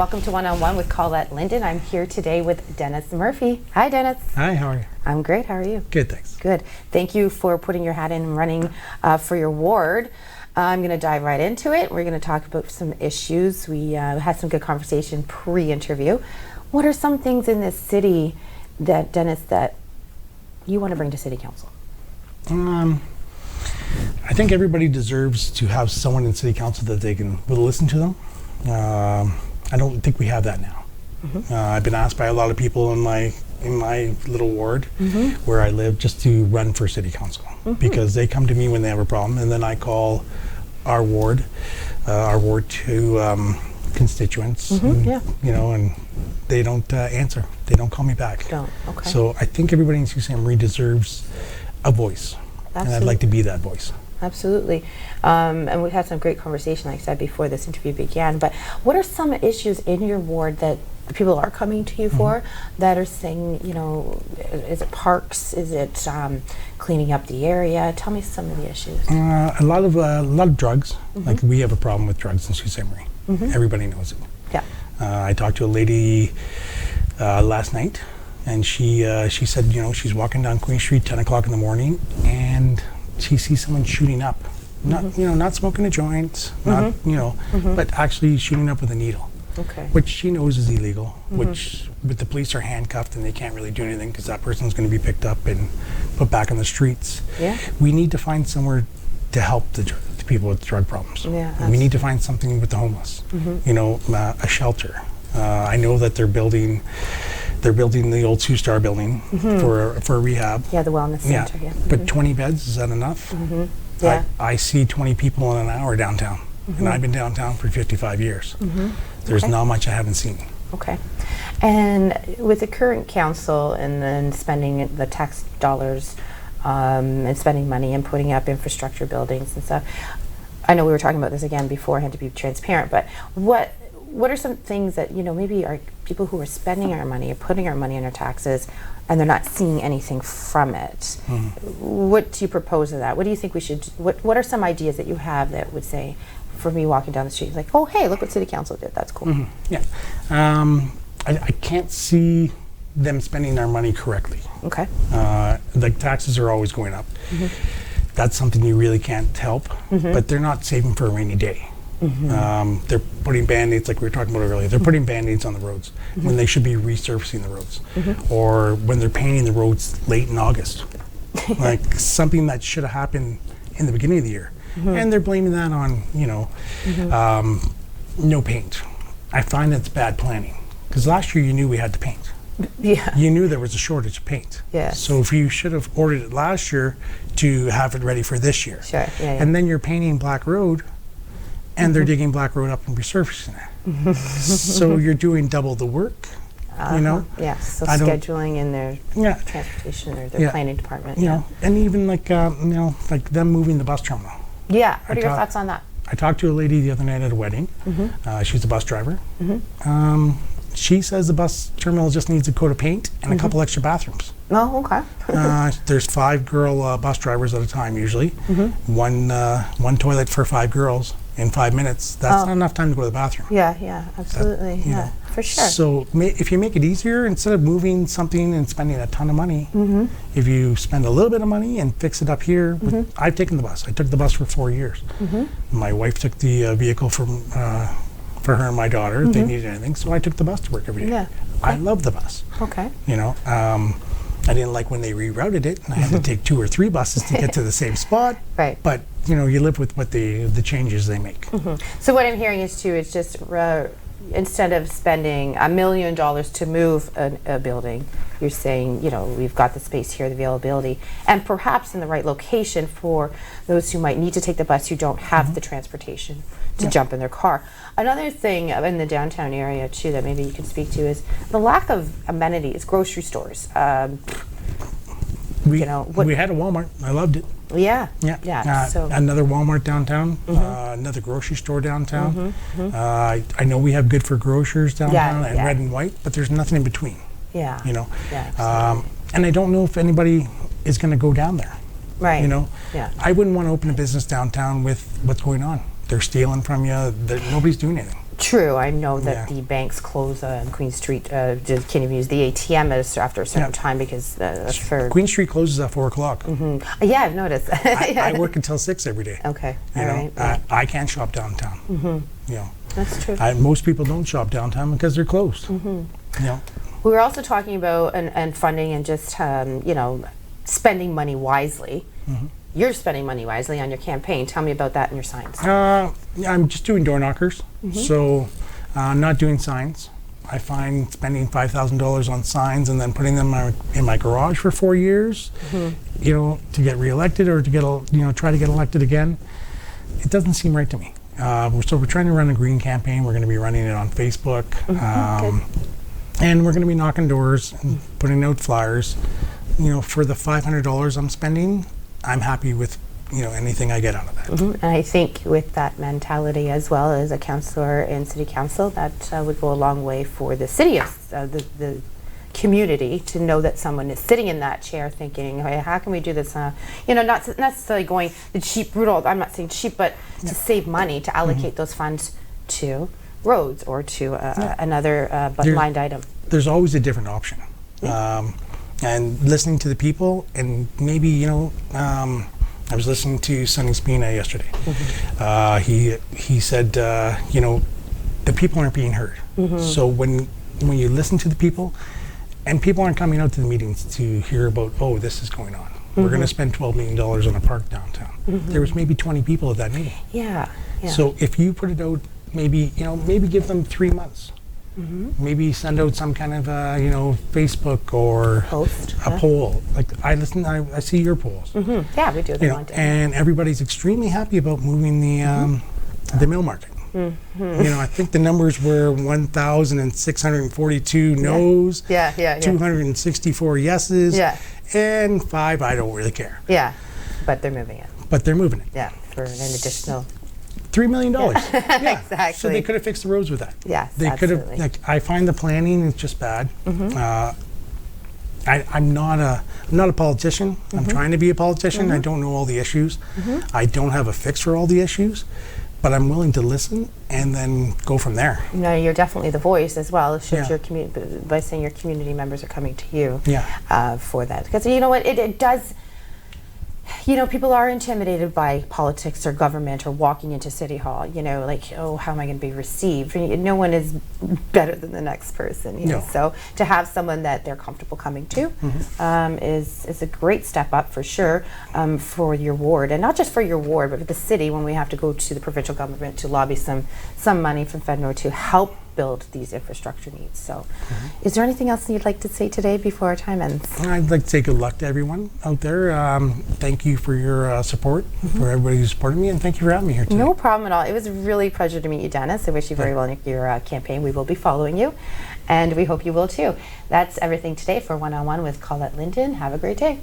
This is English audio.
Welcome to One on One with Colette Linden. I'm here today with Dennis Murphy. Hi, Dennis. Hi, how are you? I'm great. How are you? Good, thanks. Good. Thank you for putting your hat in and running for your ward. I'm going to dive right into it. We're going to talk about some issues. We had some good conversation pre-interview. What are some things in this city that, Dennis, that you want to bring to City Council? I think everybody deserves to have someone in City Council that they can will listen to them. I don't think we have that now. I've been asked by a lot of people in my little ward where I live just to run for City Council because they come to me when they have a problem, and then I call our ward to constituents, and, you know, and they don't answer. They don't call me back. Okay. So I think everybody in Sault Ste. Marie deserves a voice, and I'd like to be that voice. Absolutely. And we've had some great conversation, like I said, before this interview began. But what are some issues in your ward that people are coming to you for that are saying, you know, is it parks? Is it cleaning up the area? Tell me some of the issues. A lot of drugs. Like we have a problem with drugs in Sault Ste. Marie. Everybody knows it. Yeah. I talked to a lady last night, and she said, you know, she's walking down Queen Street 10 o'clock in the morning, and she sees someone shooting up. Not, you know, not smoking a joint, not, you know, but actually shooting up with a needle. Okay. Which she knows is illegal, which but the police are handcuffed and they can't really do anything because that person's going to be picked up and put back on the streets. Yeah. We need to find somewhere to help the people with drug problems. Yeah. We need to find something with the homeless. You know, a shelter. I know that they're building the old Sioux Star building for a rehab. Yeah, the wellness center. Yeah. But 20 beds, is that enough? Yeah. I see 20 people in an hour downtown, and I've been downtown for 55 years. There's not much I haven't seen. Okay. And with the current council and then spending the tax dollars and spending money and putting up infrastructure buildings and stuff, I know we were talking about this again beforehand to be transparent, but what are some things that, you know, maybe are people who are spending our money or putting our money in our taxes and they're not seeing anything from it? What do you propose to that? What do you think we should, what are some ideas that you have that would say, for me walking down the street, like, oh, hey, look what City Council did, that's cool. Yeah. I can't see them spending our money correctly. Okay. Like taxes are always going up. That's something you really can't help, but they're not saving for a rainy day. They're putting band-aids, like we were talking about earlier, they're putting band-aids on the roads when they should be resurfacing the roads, or when they're painting the roads late in August. Like something that should have happened in the beginning of the year. And they're blaming that on, you know, no paint. I find that's bad planning, because last year you knew we had to paint. Yeah. You knew there was a shortage of paint. Yes. So if you should have ordered it last year to have it ready for this year. Sure. Yeah. And then you're painting Black Road, and they're digging Black Road up and resurfacing it. So you're doing double the work, you know? Yeah, so scheduling in their transportation or their planning department. You know, and even like, you know, like them moving the bus terminal. Yeah, what are your thoughts on that? I talked to a lady the other night at a wedding. She's a bus driver. She says the bus terminal just needs a coat of paint and a couple extra bathrooms. Oh, okay. There's 5 girl bus drivers at a time usually. One toilet for 5 girls in 5 minutes. That's not enough time to go to the bathroom. Yeah, absolutely. Know. For sure. So if you make it easier, instead of moving something and spending a ton of money, if you spend a little bit of money and fix it up here, I've taken the bus. I took the bus for 4 years. My wife took the vehicle for her and my daughter. They needed anything, so I took the bus to work every day. Yeah. I love the bus. Okay. You know, I didn't like when they rerouted it, and I had to take 2 or 3 buses to get to the same spot. Right. But you know, you live with what the changes they make. So what I'm hearing is too, it's just instead of spending $1 million to move a building, you're saying, you know, we've got the space here, the availability, and perhaps in the right location for those who might need to take the bus who don't have the transportation to jump in their car. Another thing in the downtown area too that maybe you can speak to is the lack of amenities, grocery stores. We had a Walmart. I loved it. Yeah. So another Walmart downtown, another grocery store downtown. I know we have good for grocers downtown and red and white, but there's nothing in between. Yeah. You know. And I don't know if anybody is going to go down there. Right. You know. Yeah. I wouldn't want to open a business downtown with what's going on. They're stealing from you. Nobody's doing anything. True, I know that Yeah. the banks close on Queen Street, just can't even use the ATM after a certain Yeah. time because that's for... Queen Street closes at 4 o'clock. Yeah, I've noticed. I work until 6 every day. Okay, You all know, right. Yeah. I can't shop downtown. You know, That's true. most people don't shop downtown because they're closed. You know, We were also talking about and funding and just spending money wisely. You're spending money wisely on your campaign. Tell me about that and your signs. I'm just doing door knockers, so not doing signs. I find spending $5,000 on signs and then putting them in my garage for 4 years, you know, to get reelected or to get try to get elected again, it doesn't seem right to me. So we're trying to run a green campaign. We're going to be running it on Facebook, and we're going to be knocking doors and putting out flyers. You know, for the $500 I'm spending, I'm happy with, you know, anything I get out of that. And I think with that mentality as well as a councillor in city council, that would go a long way for the city of the community to know that someone is sitting in that chair thinking, hey, how can we do this? You know, not necessarily going the cheap route. I'm not saying cheap, but to save money, to allocate those funds to roads or to another line item. There's always a different option. And listening to the people, and maybe, you know, I was listening to Sonny Spina yesterday. He said, you know, the people aren't being heard. So when you listen to the people, and people aren't coming out to the meetings to hear about, oh, this is going on. We're going to spend $12 million on a park downtown. There was maybe 20 people at that meeting. Yeah. So if you put it out, maybe give them 3 months. Maybe send out some kind of Facebook or Post, a poll. Like I see your polls. Yeah, we do. You know, and everybody's extremely happy about moving the mill market. You know, I think the numbers were 1,642 no's, 264 yeses, and 5 I don't really care. Yeah, but they're moving it. But they're moving it. Yeah, for an additional $3 million. Yeah. Exactly. So they could have fixed the roads with that. Yes, they could have. absolutely. Like, I find the planning is just bad. I'm not a politician. I'm trying to be a politician. I don't know all the issues. I don't have a fix for all the issues, but I'm willing to listen and then go from there. You know, you're definitely the voice as well. Should your by saying your community members are coming to you for that, because you know what it does. You know, people are intimidated by politics or government or walking into City Hall, you know, like, oh, how am I going to be received? No one is better than the next person, you know. So to have someone that they're comfortable coming to is a great step up for sure for your ward. And not just for your ward, but for the city when we have to go to the provincial government to lobby some money from FedNor to help build these infrastructure needs. So is there anything else you'd like to say today before our time ends? I'd like to say good luck to everyone out there. Thank you for your support, for everybody who's supported me, and thank you for having me here today. No problem at all. It was really a pleasure to meet you, Dennis. I wish you very well in your campaign. We will be following you, and we hope you will too. That's everything today for One on One with Colette Linden. Have a great day.